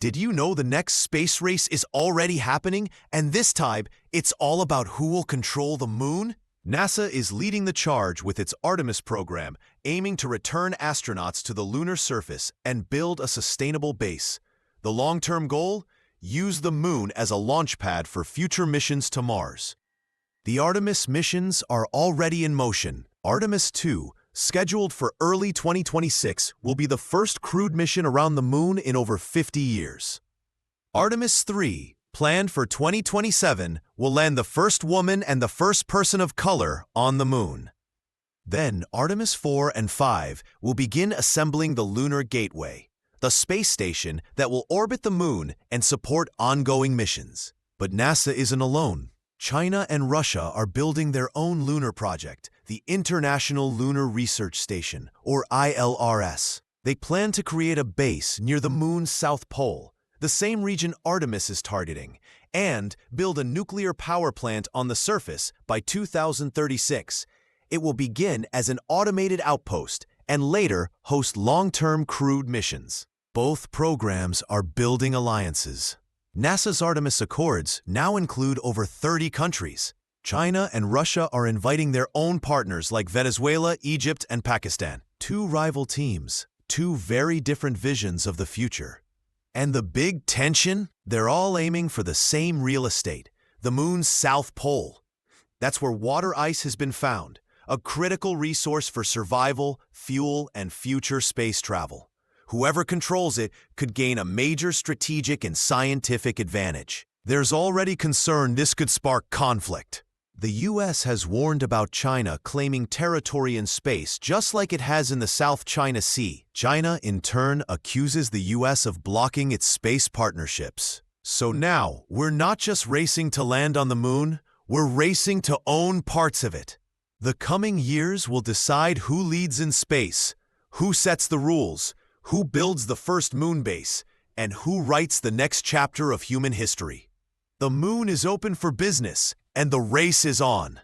Did you know the next space race is already happening, and this time, it's all about who will control the moon? NASA is leading the charge with its Artemis program, aiming to return astronauts to the lunar surface and build a sustainable base. The long-term goal? Use the moon as a launch pad for future missions to Mars. The Artemis missions are already in motion. Artemis 2, scheduled for early 2026, will be the first crewed mission around the moon in over 50 years. Artemis 3, planned for 2027, will land the first woman and the first person of color on the moon. Then Artemis 4 and 5 will begin assembling the Lunar Gateway, the space station that will orbit the moon and support ongoing missions. But NASA isn't alone. China and Russia are building their own lunar project, the International Lunar Research Station, or ILRS. They plan to create a base near the moon's south pole, the same region Artemis is targeting, and build a nuclear power plant on the surface by 2036. It will begin as an automated outpost and later host long-term crewed missions. Both programs are building alliances. NASA's Artemis Accords now include over 30 countries. China and Russia are inviting their own partners like Venezuela, Egypt, and Pakistan. Two rival teams, two very different visions of the future. And the big tension? They're all aiming for the same real estate, the moon's south pole. That's where water ice has been found, a critical resource for survival, fuel, and future space travel. Whoever controls it could gain a major strategic and scientific advantage. There's already concern this could spark conflict. The U.S. has warned about China claiming territory in space just like it has in the South China Sea. China, in turn, accuses the U.S. of blocking its space partnerships. So now, we're not just racing to land on the moon, we're racing to own parts of it. The coming years will decide who leads in space, who sets the rules, who builds the first moon base, and who writes the next chapter of human history. The moon is open for business, and the race is on.